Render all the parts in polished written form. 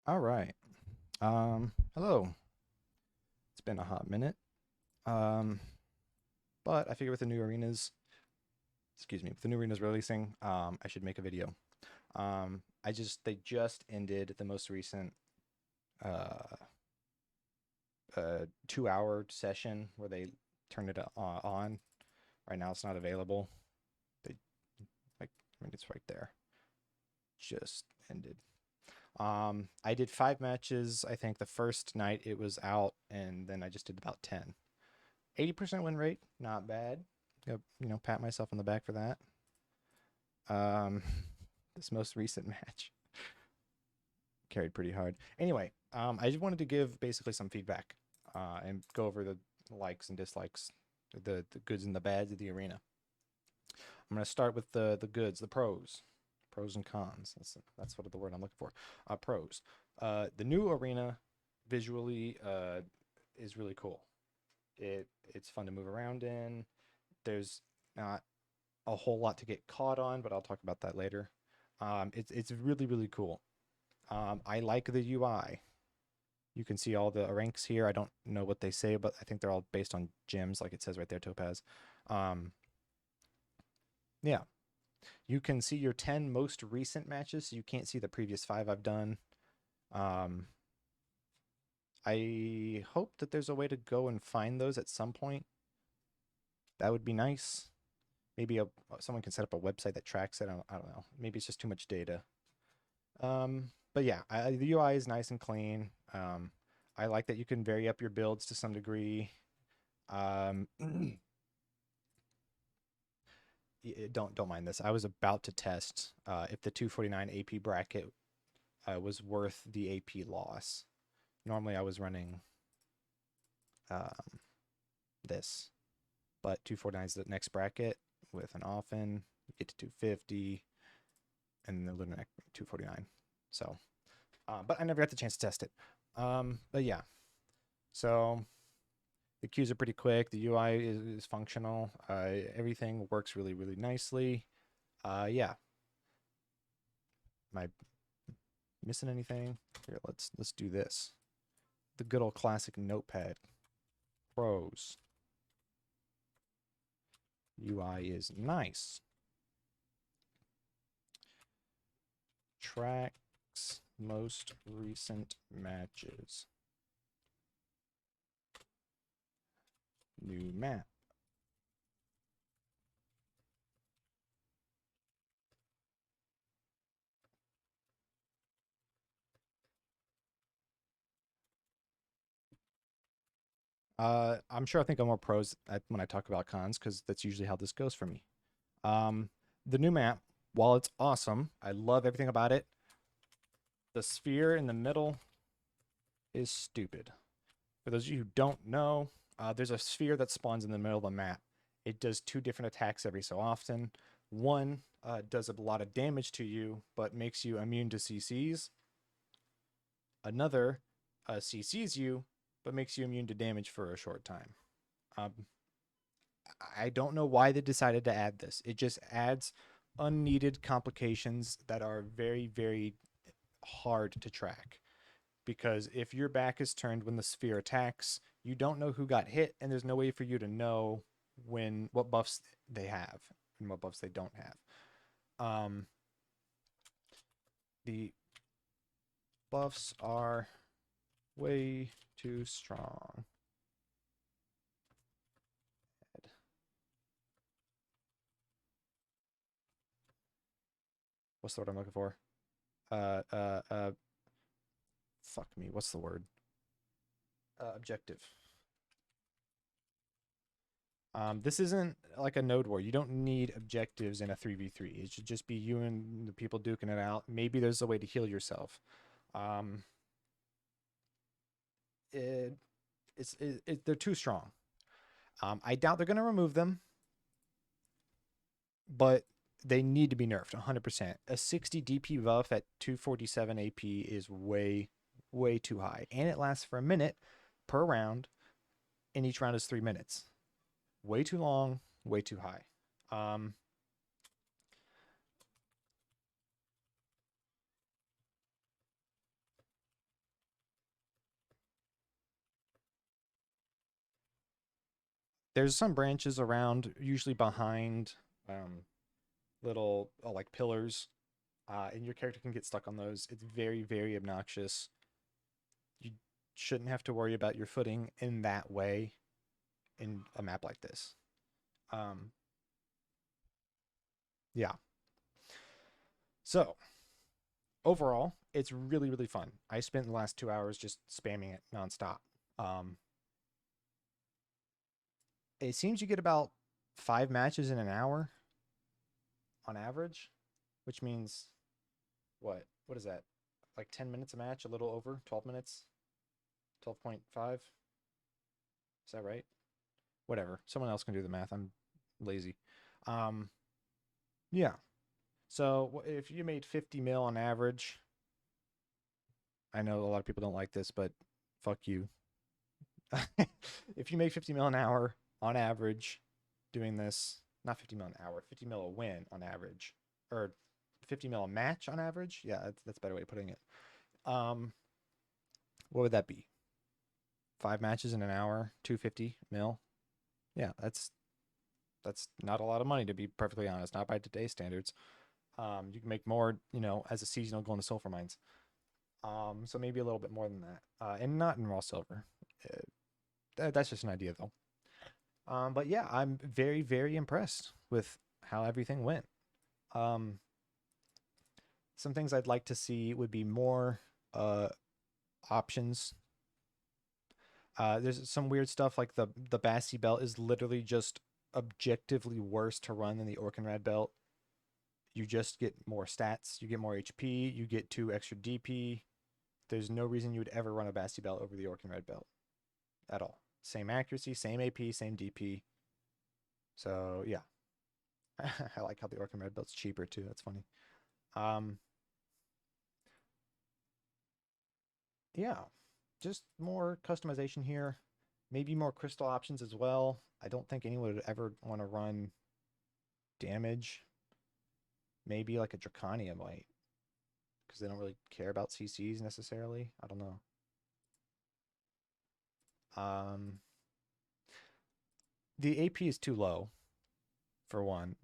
All right. Hello. It's been a hot minute. Um, but I figure with the new arenas, with the new arenas releasing, I should make a video. They just ended the most recent uh 2-hour session where they turned it on. Right now, it's not available. They it's right there. Just ended. I did 5 matches. I think the first night it was out, and then I just did about 10. 80% win rate, not bad. Pat myself on the back for that. Um, this most recent match carried pretty hard. Anyway, I just wanted to give basically some feedback and go over the likes and dislikes, the goods and the bads of the arena. I'm going to start with the goods, the pros and cons. That's what the word I'm looking for. Pros. The new arena visually is really cool. It's fun to move around in. There's not a whole lot to get caught on, but I'll talk about that later. It's really really cool. I like the UI. You can see all the ranks here. I don't know what they say, but I think they're all based on gems, like it says right there, Topaz. Um, yeah, you can see your 10 most recent matches. So you can't see the previous 5 I've done. Um, I hope that there's a way to go and find those at some point. That would be nice. Maybe someone can set up a website that tracks it. I don't know. Maybe it's just too much data. But yeah, the UI is nice and clean. I like that you can vary up your builds to some degree. Um, don't mind this. I was about to test if the 249 AP bracket was worth the AP loss. Normally, I was running um, this, but 249 is the next bracket with an often. You get to 250, and the Lunar 249. So, but I never got the chance to test it. But yeah, so the queues are pretty quick. The UI is functional. Everything works really, really nicely. Yeah. Am I missing anything? Here, let's do this. The good old classic notepad. Pros. UI is nice. Tracks most recent matches. New map. I'm sure I think I'm more pros when I talk about cons because that's usually how this goes for me. Um, the new map, while it's awesome, I love everything about it. The sphere in the middle is stupid. For those of you who don't know, there's a sphere that spawns in the middle of the map. It does 2 different attacks every so often. One does a lot of damage to you, but makes you immune to CCs. Another CCs you, but makes you immune to damage for a short time. Um, I don't know why they decided to add this. It just adds unneeded complications that are very, very hard to track. Because if your back is turned when the sphere attacks, you don't know who got hit, and there's no way for you to know what buffs they have and what buffs they don't have. The buffs are way too strong. What's the word I'm looking for? Uh, uh, uh, fuck me. What's the word? Objective. This isn't like a node war. You don't need objectives in a 3v3. It should just be you and the people duking it out. Maybe there's a way to heal yourself. Um, it, they're too strong. I doubt they're going to remove them, but they need to be nerfed 100%. A 60 DP buff at 247 AP is way, way too high. And it lasts for a minute per round, and each round is 3 minutes. Way too long, way too high. Um, there's some branches around, usually behind little like pillars, and your character can get stuck on those. It's very, very obnoxious. You shouldn't have to worry about your footing in that way in a map like this. Um, yeah. So overall, it's really, really fun. I spent the last 2 hours just spamming it nonstop. Um, it seems you get about 5 matches in an hour on average, which means what? What is that? Like 10 minutes a match, a little over 12 minutes, 12.5. Is that right? Whatever. Someone else can do the math. I'm lazy. Um, yeah. So if you made 50 mil on average, I know a lot of people don't like this, but fuck you. If you make 50 mil an hour on average doing this, not 50 mil an hour, 50 mil a win on average, or 50 mil a match on average. Yeah, that's a better way of putting it. Um, what would that be? 5 matches in an hour, 250 mil. Yeah, that's not a lot of money to be perfectly honest, not by today's standards. You can make more, as a seasonal going to sulfur mines. So maybe a little bit more than that, and not in raw silver. That's just an idea though. But yeah, I'm very, very impressed with how everything went. Um, some things I'd like to see would be more uh, options. There's some weird stuff like the Bassi belt is literally just objectively worse to run than the Orkinrad belt. You just get more stats, you get more HP, you get 2 extra DP. There's no reason you would ever run a Bassi belt over the Orkinrad belt at all. Same accuracy, same AP, same DP. So yeah, I like how the Orkinrad belt's cheaper too. That's funny. Um, yeah, just more customization here. Maybe more crystal options as well. I don't think anyone would ever want to run damage. Maybe like a Draconia might, because they don't really care about CCs necessarily. I don't know. Um, the AP is too low for one.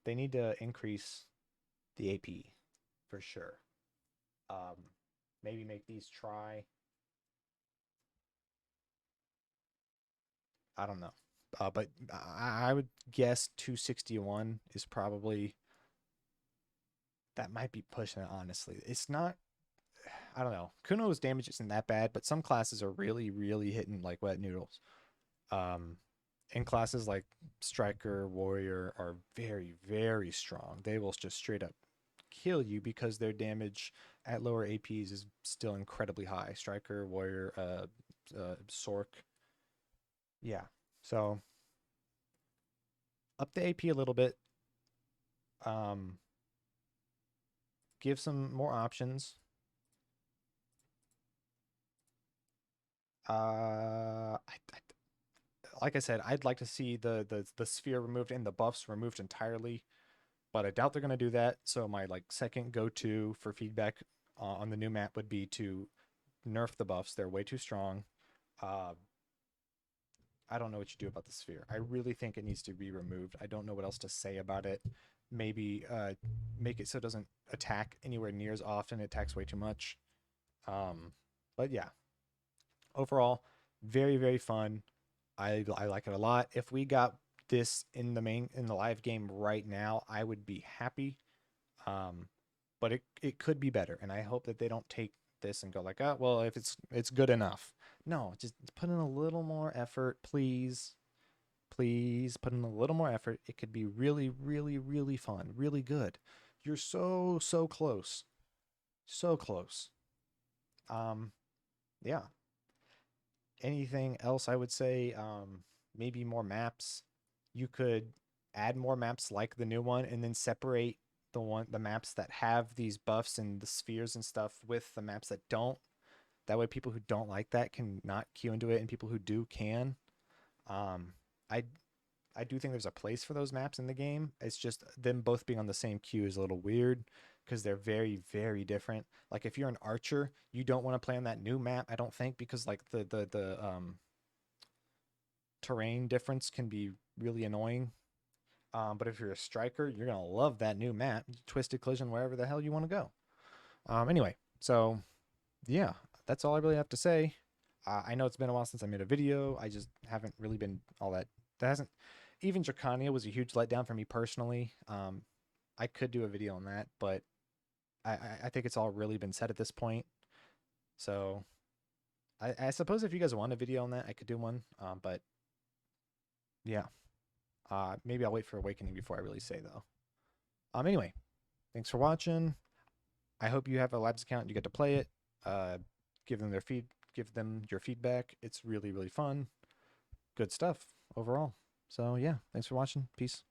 They need to increase the AP for sure. Um, maybe make these try. I don't know. But I would guess 261 is probably, that might be pushing it, honestly. It's not, I don't know. Kuno's damage isn't that bad, but some classes are really, really hitting like wet noodles. Um, and classes like Striker, Warrior are very, very strong. They will just straight up kill you because their damage at lower APs is still incredibly high. Striker, Warrior, Sork. Yeah. So up the AP a little bit. Um, give some more options. Like I said, I'd like to see the sphere removed and the buffs removed entirely, but I doubt they're gonna do that. So my like second go-to for feedback on the new map would be to nerf the buffs. They're way too strong. Uh, I don't know what you do about the sphere. I really think it needs to be removed. I don't know what else to say about it. Maybe make it so it doesn't attack anywhere near as often. It attacks way too much. Um, but yeah, overall, very, very fun. I like it a lot. If we got this in the live game right now, I would be happy. Um, but it could be better, and I hope that they don't take this and go like, oh well, if it's good enough. No, just put in a little more effort, please. Please put in a little more effort. It could be really, really, really fun, really good. You're so, so close. So close. Um, yeah. Anything else I would say? Maybe more maps. You could add more maps like the new one and then separate the maps that have these buffs and the spheres and stuff with the maps that don't. That way people who don't like that can not queue into it and people who do can. Um, I I do think there's a place for those maps in the game. It's just them both being on the same queue is a little weird because they're very, very different. Like if you're an archer, you don't want to play on that new map, I don't think, because like terrain difference can be really annoying. But if you're a striker, you're gonna love that new map, Twisted Collision, wherever the hell you want to go. Anyway, so yeah, that's all I really have to say. I know it's been a while since I made a video. I just haven't really been all that. That hasn't. Even Dracania was a huge letdown for me personally. I could do a video on that, but I think it's all really been said at this point. So I suppose if you guys want a video on that, I could do one. But yeah, maybe I'll wait for Awakening before I really say though. Anyway, thanks for watching. I hope you have a Labs account and you get to play it. Give them your feedback. It's really, really fun. Good stuff overall. So yeah, thanks for watching. Peace.